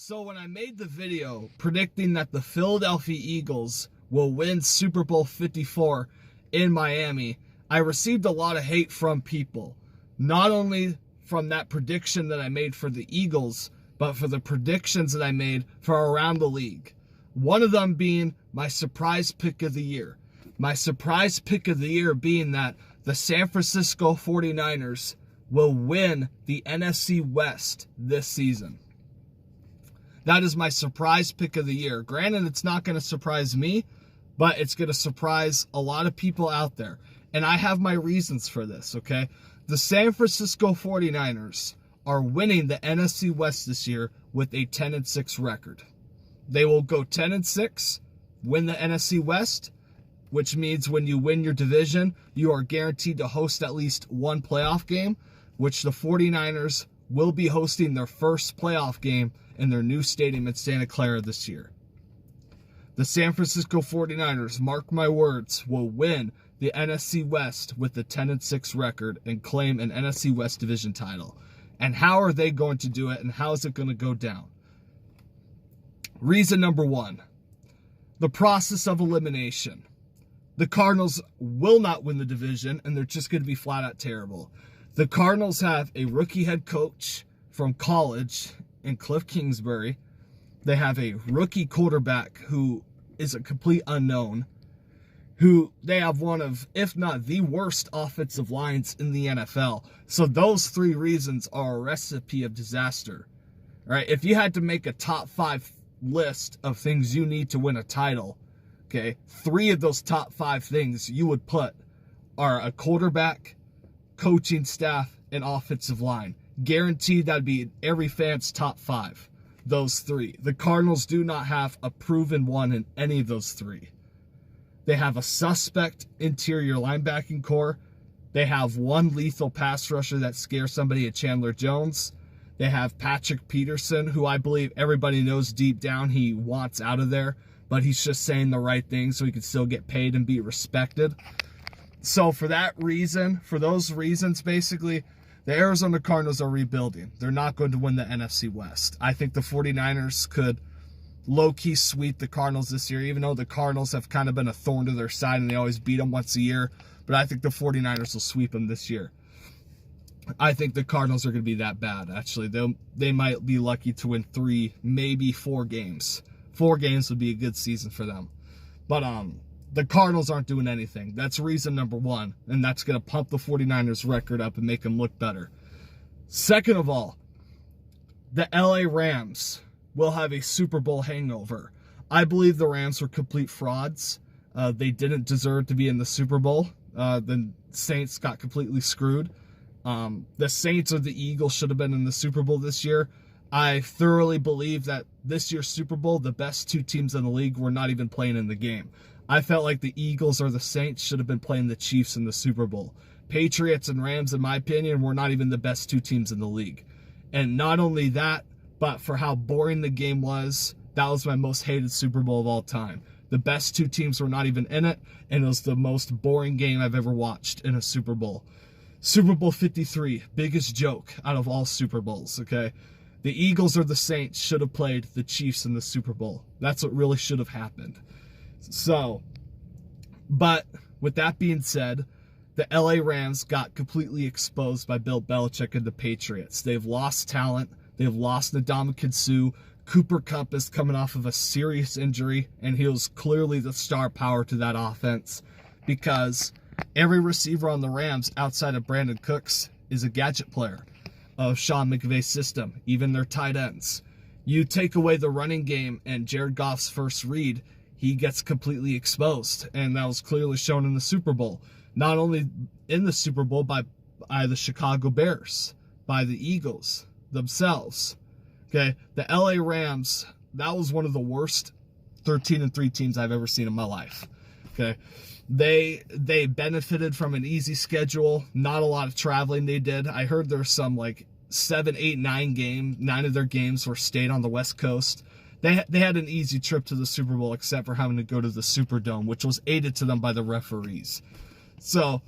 So when I made the video predicting that the Philadelphia Eagles will win Super Bowl 54 in Miami, I received a lot of hate from people. Not only from that prediction that I made for the Eagles, but for the predictions that I made for around the league. One of them being my surprise pick of the year. My surprise pick of the year being that the San Francisco 49ers will win the NFC West this season. That is my surprise pick of the year. Granted, it's not going to surprise me, but it's going to surprise a lot of people out there. And I have my reasons for this, okay? The San Francisco 49ers are winning the NFC West this year with a 10-6 record. They will go 10-6, win the NFC West, which means when you win your division, you are guaranteed to host at least one playoff game, which the 49ers will be hosting their first playoff game in their new stadium in Santa Clara this year. The San Francisco 49ers, mark my words, will win the NFC West with the 10-6 record and claim an NFC West division title. And how are they going to do it, and how is it going to go down? Reason number one, the process of elimination. The Cardinals will not win the division, and they're just going to be flat out terrible. The Cardinals have a rookie head coach from college in Cliff Kingsbury. They have a rookie quarterback who is a complete unknown, who they have one of, if not the worst offensive lines in the NFL. So those three reasons are a recipe of disaster. All right, if you had to make a top 5 list of things you need to win a title, okay, 3 of those top 5 things you would put are a quarterback, coaching staff, and offensive line. Guaranteed that'd be every fan's top 5. Those 3. The Cardinals do not have a proven one in any of those 3. They have a suspect interior linebacking core. They have one lethal pass rusher that scares somebody at Chandler Jones. They have Patrick Peterson, who I believe everybody knows deep down he wants out of there, but he's just saying the right thing so he can still get paid and be respected. So for that reason, for those reasons, basically, the Arizona Cardinals are rebuilding. They're not going to win the NFC West. I think the 49ers could low-key sweep the Cardinals this year, even though the Cardinals have kind of been a thorn to their side and they always beat them once a year. But I think the 49ers will sweep them this year. I think the Cardinals are going to be that bad, actually. They might be lucky to win 3, maybe 4 games. 4 games would be a good season for them. But the Cardinals aren't doing anything. That's reason number one, and that's going to pump the 49ers record up and make them look better. Second of all, the LA Rams will have a Super Bowl hangover. I believe the Rams were complete frauds. They didn't deserve to be in the Super Bowl. The Saints got completely screwed. The Saints or the Eagles should have been in the Super Bowl this year. I thoroughly believe that this year's Super Bowl, the best 2 teams in the league were not even playing in the game. I felt like the Eagles or the Saints should have been playing the Chiefs in the Super Bowl. Patriots and Rams, in my opinion, were not even the best 2 teams in the league. And not only that, but for how boring the game was, that was my most hated Super Bowl of all time. The best 2 teams were not even in it, and it was the most boring game I've ever watched in a Super Bowl. Super Bowl 53, biggest joke out of all Super Bowls, okay? The Eagles or the Saints should have played the Chiefs in the Super Bowl. That's what really should have happened. So, but with that being said, the LA Rams got completely exposed by Bill Belichick and the Patriots. They've lost talent. They've lost Ndamukong Suh. Cooper Kupp is coming off of a serious injury, and he was clearly the star power to that offense because every receiver on the Rams outside of Brandon Cooks is a gadget player of Sean McVay's system, even their tight ends. You take away the running game and Jared Goff's first read, he gets completely exposed, and that was clearly shown in the Super Bowl. Not only in the Super Bowl by the Chicago Bears, by the Eagles themselves. Okay, the LA Rams, that was one of the worst 13-3 teams I've ever seen in my life. Okay, they benefited from an easy schedule, not a lot of traveling they did. I heard there's some like 7, 8, 9 of their games were stayed on the West Coast. They had an easy trip to the Super Bowl except for having to go to the Superdome, which was aided to them by the referees. So,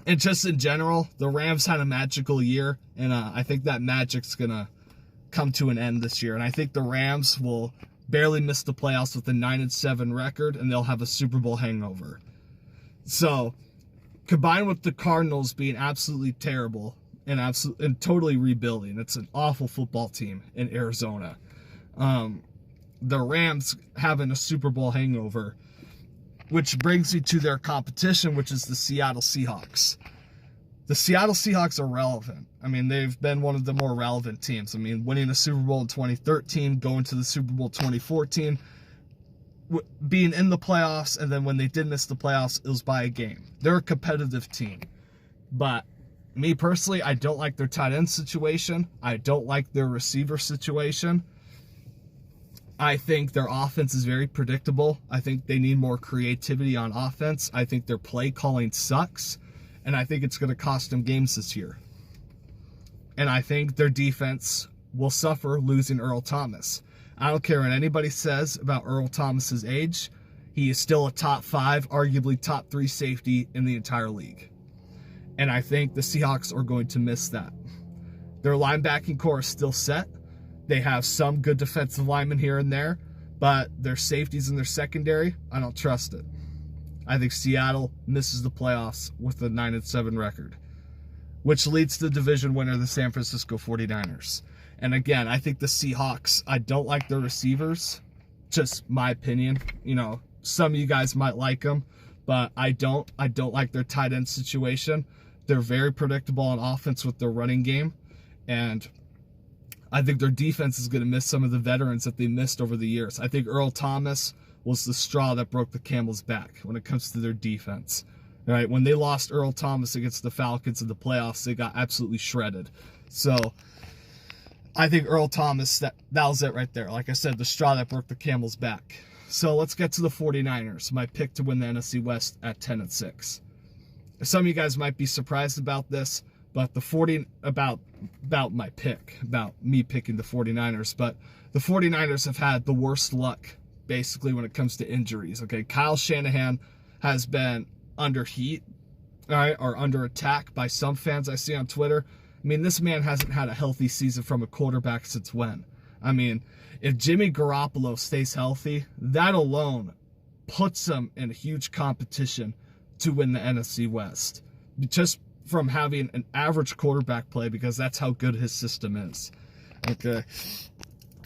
and just in general, the Rams had a magical year, and I think that magic's going to come to an end this year. And I think the Rams will barely miss the playoffs with a 9-7 record, and they'll have a Super Bowl hangover. So, combined with the Cardinals being absolutely terrible and totally rebuilding, it's an awful football team in Arizona. The Rams having a Super Bowl hangover, which brings me to their competition, which is the Seattle Seahawks. The Seattle Seahawks are relevant. I mean, they've been one of the more relevant teams. I mean, winning the Super Bowl in 2013, going to the Super Bowl 2014, being in the playoffs, and then when they did miss the playoffs, it was by a game. They're a competitive team. But me personally, I don't like their tight end situation. I don't like their receiver situation. I think their offense is very predictable. I think they need more creativity on offense. I think their play calling sucks. And I think it's going to cost them games this year. And I think their defense will suffer losing Earl Thomas. I don't care what anybody says about Earl Thomas's age. He is still a top 5, arguably top 3 safety in the entire league. And I think the Seahawks are going to miss that. Their linebacking core is still set. They have some good defensive linemen here and there, but their safeties and their secondary, I don't trust it. I think Seattle misses the playoffs with a 9-7 record, which leads to the division winner, the San Francisco 49ers. And again, I think the Seahawks, I don't like their receivers, just my opinion. You know, some of you guys might like them, but I don't like their tight end situation. They're very predictable on offense with their running game, and I think their defense is going to miss some of the veterans that they missed over the years. I think Earl Thomas was the straw that broke the camel's back when it comes to their defense. All right, when they lost Earl Thomas against the Falcons in the playoffs, they got absolutely shredded. So I think Earl Thomas, that was it right there. Like I said, the straw that broke the camel's back. So let's get to the 49ers, my pick to win the NFC West at 10-6. Some of you guys might be surprised about this, but about my pick, about me picking the 49ers, but the 49ers have had the worst luck basically when it comes to injuries. Okay, Kyle Shanahan has been under heat, all right, or under attack by some fans I see on Twitter. I mean, this man hasn't had a healthy season from a quarterback since when? I mean, if Jimmy Garoppolo stays healthy, that alone puts him in a huge competition to win the NFC West. Just from having an average quarterback play, because that's how good his system is. Okay.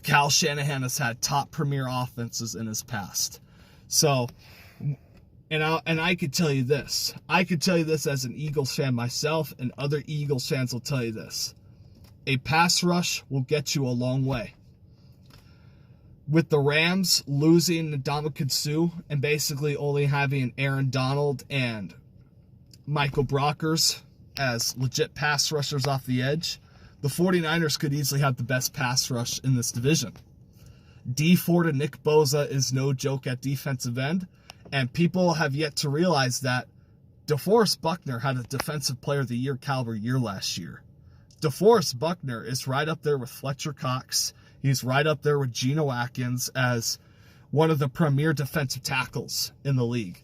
Kyle Shanahan has had top premier offenses in his past. So, and I could tell you this. I could tell you this as an Eagles fan myself, and other Eagles fans will tell you this. A pass rush will get you a long way. With the Rams losing Ndamukong Suh and basically only having Aaron Donald and Michael Brockers as legit pass rushers off the edge, the 49ers could easily have the best pass rush in this division. Dee Ford and Nick Bosa is no joke at defensive end, and people have yet to realize that DeForest Buckner had a Defensive Player of the Year caliber year last year. DeForest Buckner is right up there with Fletcher Cox. He's right up there with Geno Atkins as one of the premier defensive tackles in the league.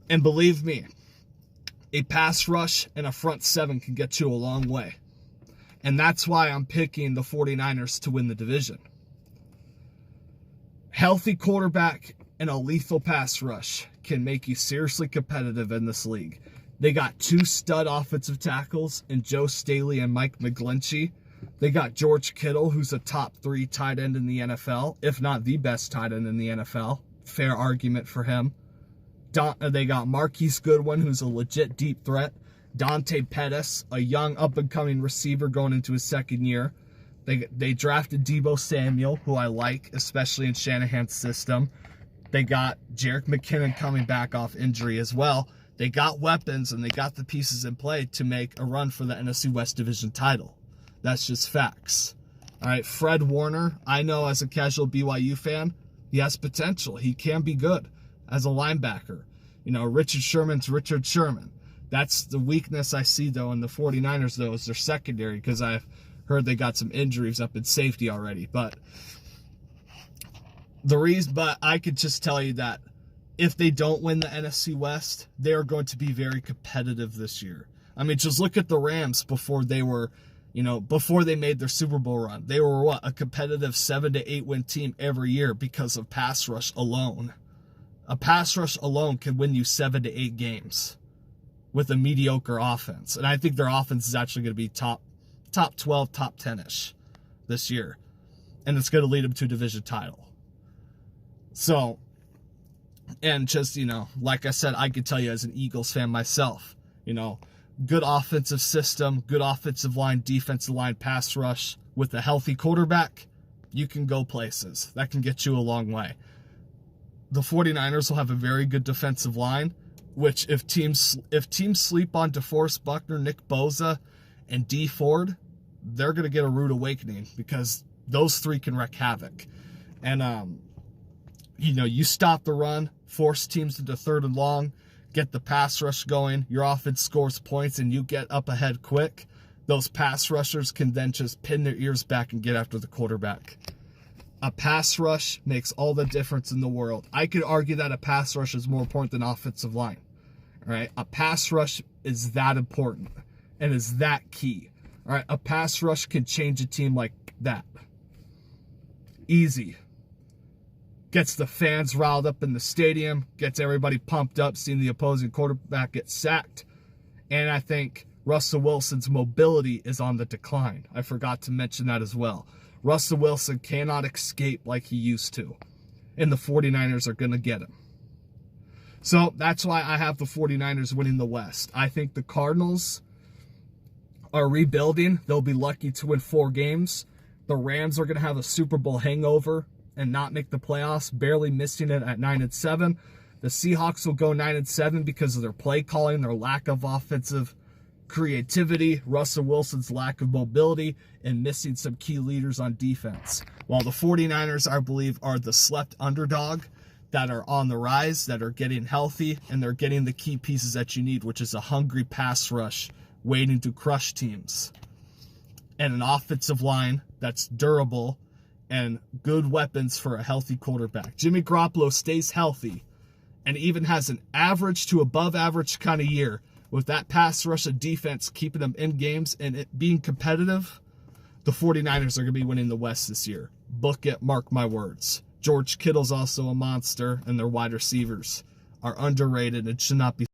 And believe me, a pass rush and a front seven can get you a long way. And that's why I'm picking the 49ers to win the division. Healthy quarterback and a lethal pass rush can make you seriously competitive in this league. They got 2 stud offensive tackles in Joe Staley and Mike McGlinchey. They got George Kittle, who's a top 3 tight end in the NFL, if not the best tight end in the NFL. Fair argument for him. They got Marquise Goodwin, who's a legit deep threat. Dante Pettis, a young up-and-coming receiver going into his second year. They drafted Deebo Samuel, who I like, especially in Shanahan's system. They got Jerick McKinnon coming back off injury as well. They got weapons, and they got the pieces in play to make a run for the NFC West Division title. That's just facts. All right, Fred Warner, I know as a casual BYU fan, he has potential. He can be good as a linebacker. You know, Richard Sherman's Richard Sherman. That's the weakness I see, though, in the 49ers, though, is their secondary, because I've heard they got some injuries up in safety already. But I could just tell you that if they don't win the NFC West, they are going to be very competitive this year. I mean, just look at the Rams before they were You know, before they made their Super Bowl run, they were what, a competitive 7 to 8 win team every year because of pass rush alone. A pass rush alone can win you 7 to 8 games with a mediocre offense. And I think their offense is actually going to be top 12, top 10-ish this year. And it's going to lead them to a division title. So, and just, you know, like I said, I could tell you as an Eagles fan myself, you know, good offensive system, good offensive line, defensive line, pass rush with a healthy quarterback, you can go places. That can get you a long way. The 49ers will have a very good defensive line, which if teams sleep on DeForest Buckner, Nick Bosa, and Dee Ford, they're going to get a rude awakening because those three can wreak havoc. And, you know, you stop the run, force teams into 3rd and long, get the pass rush going, your offense scores points, and you get up ahead quick. Those pass rushers can then just pin their ears back and get after the quarterback. A pass rush makes all the difference in the world. I could argue that a pass rush is more important than offensive line. All right, a pass rush is that important and is that key. All right, a pass rush can change a team like that. Easy. Gets the fans riled up in the stadium, gets everybody pumped up seeing the opposing quarterback get sacked. And I think Russell Wilson's mobility is on the decline. I forgot to mention that as well. Russell Wilson cannot escape like he used to. And the 49ers are going to get him. So that's why I have the 49ers winning the West. I think the Cardinals are rebuilding. They'll be lucky to win 4 games. The Rams are going to have a Super Bowl hangover and not make the playoffs, barely missing it at 9-7. The Seahawks will go 9-7 because of their play calling, their lack of offensive creativity, Russell Wilson's lack of mobility, and missing some key leaders on defense. While the 49ers, I believe, are the slept underdog that are on the rise, that are getting healthy, and they're getting the key pieces that you need, which is a hungry pass rush waiting to crush teams, and an offensive line that's durable, and good weapons for a healthy quarterback. Jimmy Garoppolo stays healthy and even has an average to above average kind of year with that pass rush and defense keeping them in games and it being competitive. The 49ers are going to be winning the West this year. Book it, mark my words. George Kittle's also a monster, and their wide receivers are underrated and should not be